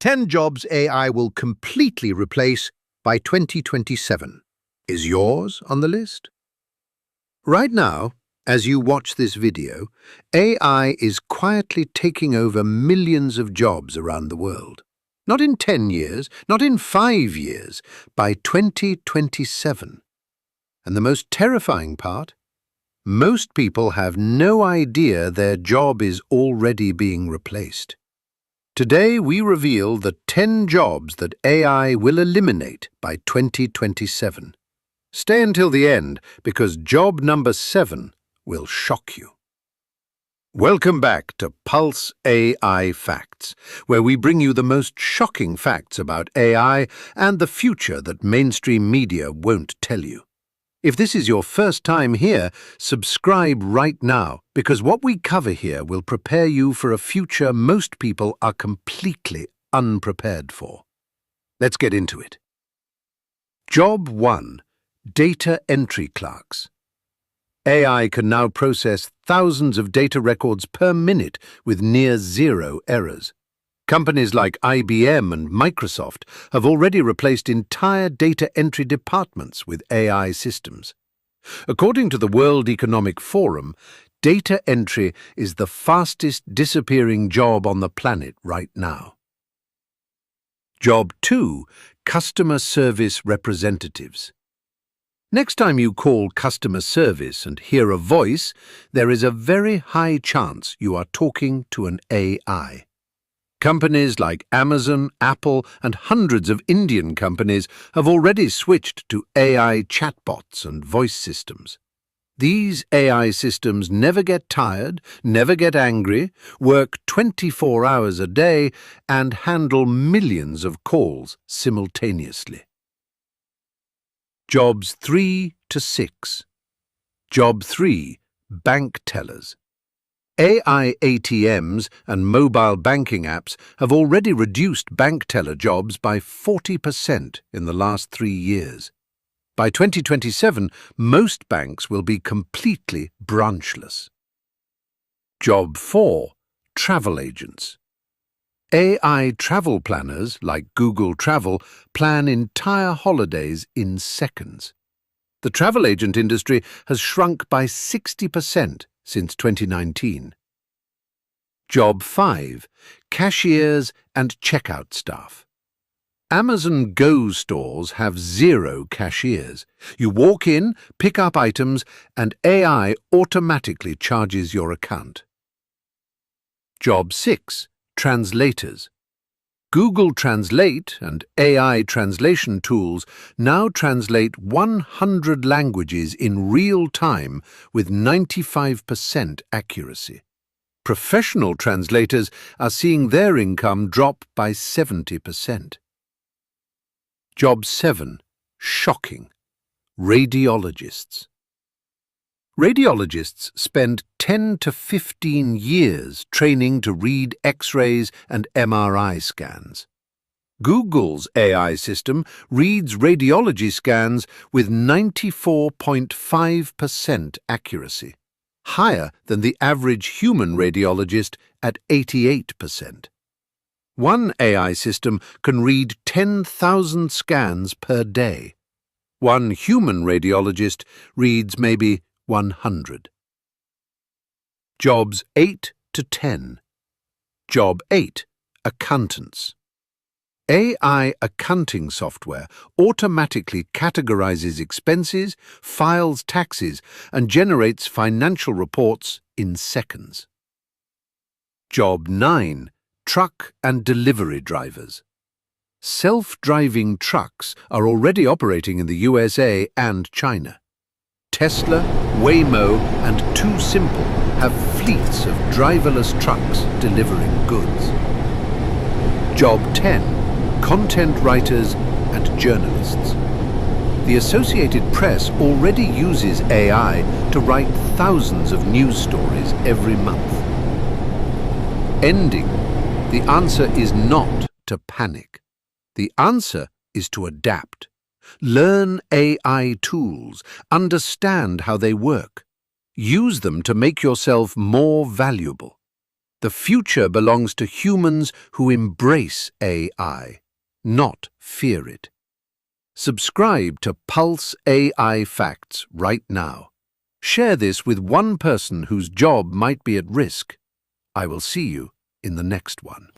10 jobs AI will completely replace by 2027. Is yours on the list? Right now, as you watch this video, AI is quietly taking over millions of jobs around the world. Not in 10 years, not in 5 years, by 2027. And the most terrifying part? Most people have no idea their job is already being replaced. Today we reveal the 10 jobs that AI will eliminate by 2027. Stay until the end because job number 7 will shock you. Welcome back to Pulse AI Facts, where we bring you the most shocking facts about AI and the future that mainstream media won't tell you. If this is your first time here, subscribe right now, because what we cover here will prepare you for a future most people are completely unprepared for. Let's get into it. Job 1. Data entry clerks. AI can now process thousands of data records per minute with near zero errors. Companies like IBM and Microsoft have already replaced entire data entry departments with AI systems. According to the World Economic Forum, data entry is the fastest disappearing job on the planet right now. Job 2. Customer service representatives. Next time you call customer service and hear a voice, there is a very high chance you are talking to an AI. Companies like Amazon, Apple, and hundreds of Indian companies have already switched to AI chatbots and voice systems. These AI systems never get tired, never get angry, work 24 hours a day, and handle millions of calls simultaneously. Jobs 3 to 6. Job 3. Bank tellers. AI ATMs and mobile banking apps have already reduced bank teller jobs by 40% in the last 3 years. By 2027, most banks will be completely branchless. Job 4. Travel agents. AI travel planners, like Google Travel, plan entire holidays in seconds. The travel agent industry has shrunk by 60% since 2019. Job 5. Cashiers and checkout staff. Amazon Go stores have 0 cashiers. You walk in, pick up items, and AI automatically charges your account. Job 6. Translators. Google Translate and AI translation tools now translate 100 languages in real time with 95% accuracy. Professional translators are seeing their income drop by 70%. Job 7. Shocking. Radiologists. Radiologists spend 10 to 15 years training to read X-rays and MRI scans. Google's AI system reads radiology scans with 94.5% accuracy, higher than the average human radiologist at 88%. One AI system can read 10,000 scans per day. One human radiologist reads maybe 100. Jobs 8 to 10. Job 8. Accountants. AI accounting software automatically categorizes expenses, files taxes, and generates financial reports in seconds. Job 9. Truck and delivery drivers. Self-driving trucks are already operating in the USA and China. Tesla, Waymo, and TuSimple have fleets of driverless trucks delivering goods. Job 10. Content writers and journalists. The Associated Press already uses AI to write thousands of news stories every month. Ending. The answer is not to panic. The answer is to adapt. Learn AI tools, understand how they work. Use them to make yourself more valuable. The future belongs to humans who embrace AI, not fear it. Subscribe to Pulse AI Facts right now. Share this with one person whose job might be at risk. I will see you in the next one.